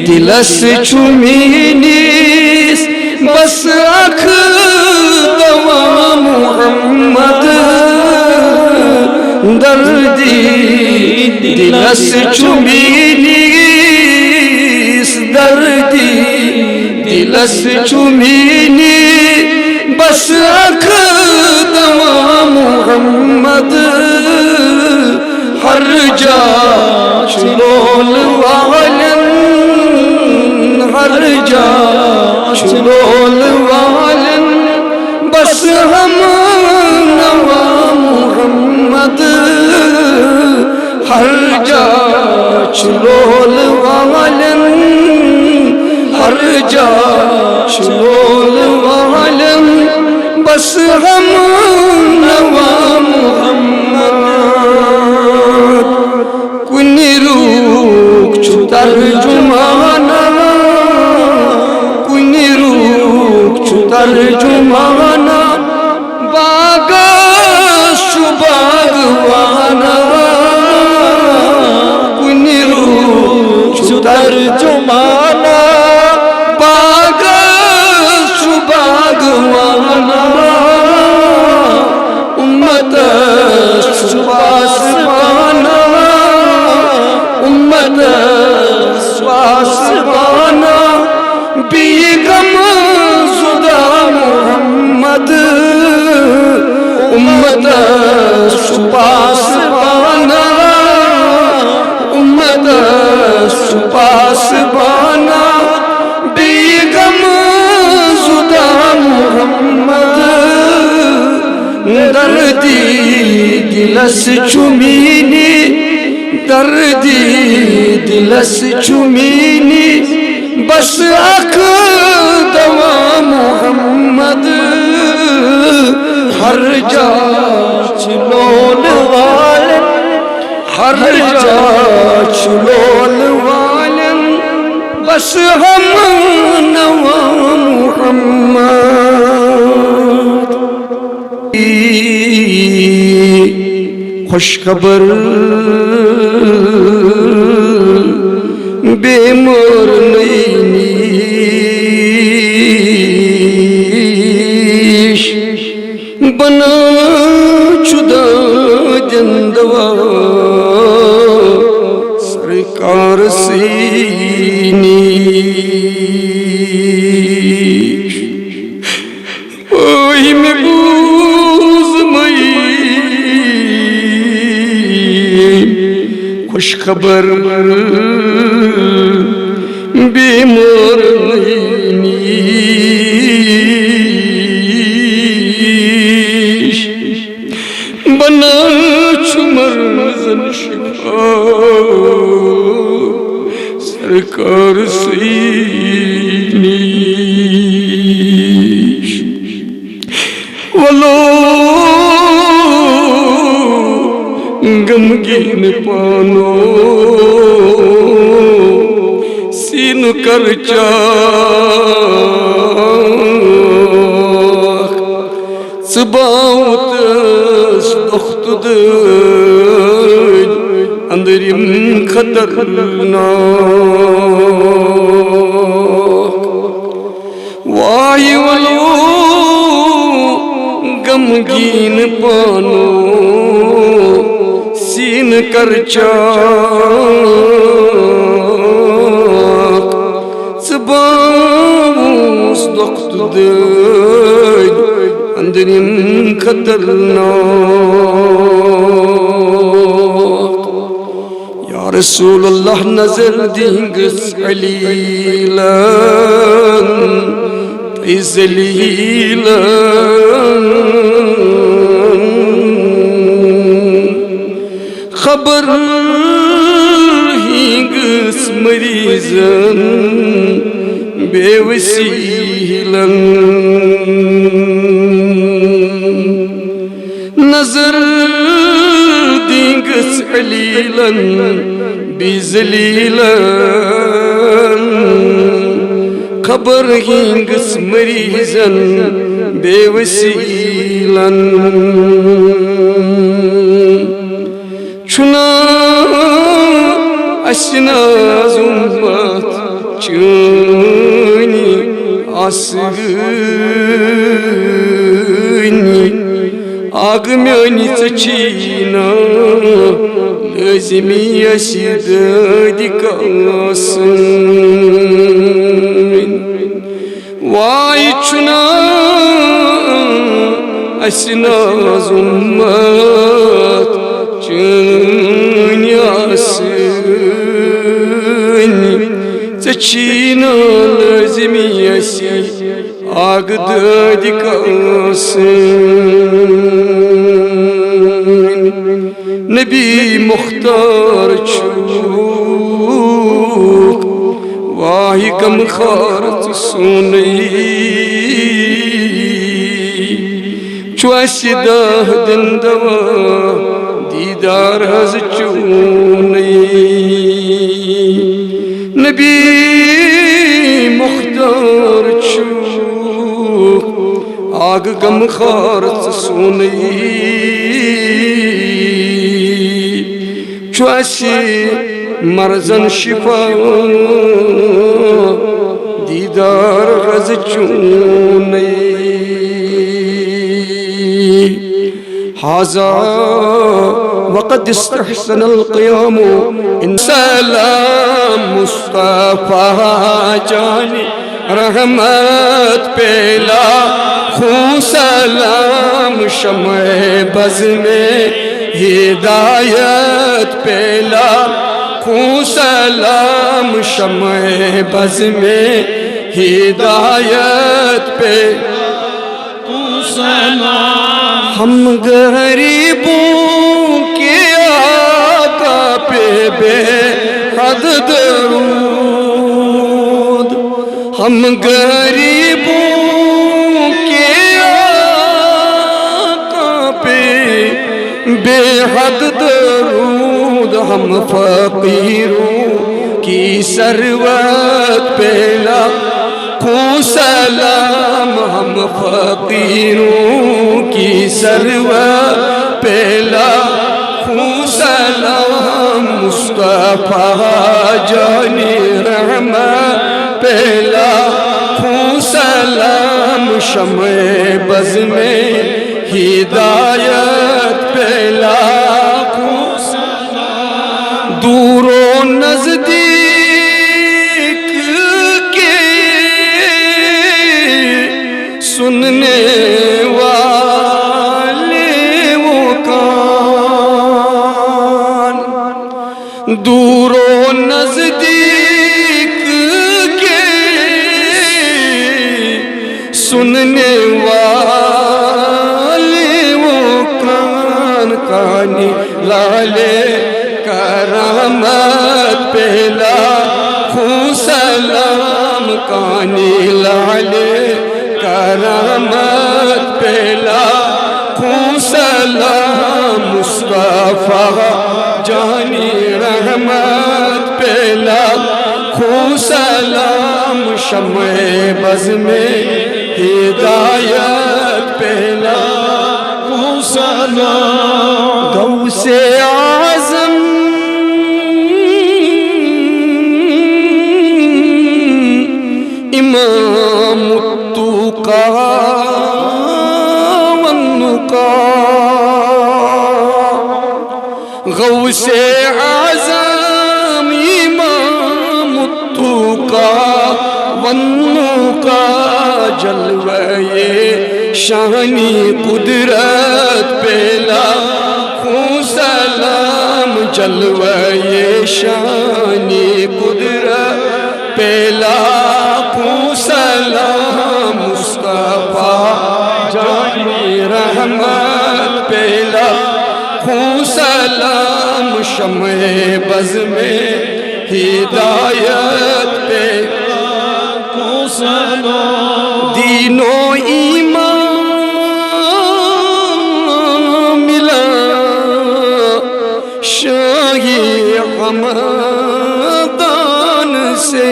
دلس چومینیس بس اکھ دوا محمد دردی دلس چومینیس دردی دلس چومینی بس اکھ دوا محمد ہر جا چلول والن ہر جا چلول والن بس ہم نوا محمد ہر جا چلول والن ہر جا چلول والن بس ہم نوا محمد کنی روک چو ترجمانا کنی روک چو ترجمانا باغش چو باغوانا کنی روک چو ترجمانا باغش چو باغوانا امتش چو پاسبانا امتش پاسبانا بیگم زدا محمد امتش پاسبانا امتش پاسبانا بیگم زدا محمد دردی دلس چومینی دردی دلس چومینی بس اکھ دوا محمد ہر جا چلول والن ہر جا چلول والن بس ہم نوا محمد خوش خبر بے مور نیش بنا چدا دندوا سرکار سینیش اوہی میں بوز مئی خوش خبر بے مور نیش بنا چمر زن شفا سرکار سینیش ولو غمگین پانو سین کر چاک صباوت دخت دج اندریم خطرناک وائی ولو غمگین پانو سین کر چاک صباوت دخت دج اندریم خطرناک یا رسول اللہ نظر دینگس علیلن تیزلیلن خبر ہینگس مریضن بے وسیلن نظر دینگس علیلن بیزلیلن خبر ہینگس مریضن بے وسیلن چھنا اشنا زمت چٲنی آسٲنی آگ میٛانہِ ژےٚ چھی نا لٲزمی اَسہِ دٲدِ کاسٕنۍ واے چھُنا اَسہِ نازُمت چٲنۍ آسٲنی ژےٚ چھی نا لٲزمی اَسہِ آگ دٲدِ کاسٕنۍ نبی مختار چھُکھ واہی کم خار ژٕ سونٕے چھُ اَسہِ دَہ دِن دوا دیٖدار حظ چونٕے نبی مختار چھُکھ آگ غم خار ژٕ سونٕے چھُ اَسہِ مرزن شفا دیٖدار حظ چونٕے هذا وقد استحسن القيام ان سلام مصطفیٰ جان رحمت پیلا خوں سلام شمع بز میں ہدایت پیلا خوں سلام شمع بز میں ہدایت پیلا ہم غریبوں کے آقا پہ بے حد درود ہم غریبوں کے آقا پہ بے حد درود ہم فقیروں کی ثروت پہ لاکھوں سلام ہم فقیروں کی ثروت پہ لاکھوں سلام مصطفیٰ جان رحمت پہ لاکھوں سلام شمع بز میں ہدایت پہ لاکھوں سلام دور و نزدیک کے سننے والے وہ کان دور و نزدیک کے سننے والے وہ کان کانی لالے کرامت پہ لاکھوں سلام کانی لالے کرامت پہ لاکھوں سلام مصطفیٰ جانی رحمت پہ لاکھوں سلام شمع بز میں ہدایت پہ لاکھوں سلام غوث اعظم امام غوث اعظم امام التقى والنقى جلوہ شانی قدرت پہ لاکھوں سلام جلوہ شانی قدرت پہ لاکھوں سلام مصطفیٰ جانی رحمت پہ لاکھوں سلام شمع بز میں ہدایت پہ لاکھوں سلام دین و ایمان ملا شاہی حمدان سے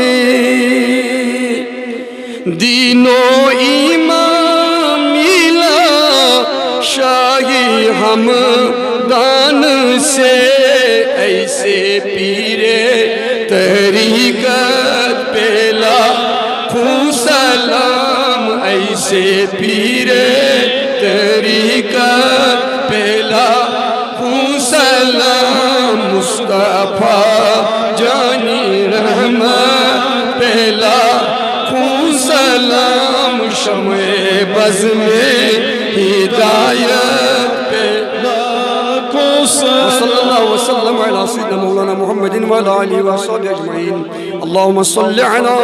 دین و ایمان ملا شاہی حمدان سے ایسے پیرے طریقت پہ سے پیرے طریقت پہلا سلام مصطفیٰ جانی رحمت پہلا سلام شمع بز میں ہدایت پہلا صلی اللہ وسلم علی سیدنا مولانا محمد وعلی آلہ وصحبہ اجمعین اللہم صلی علی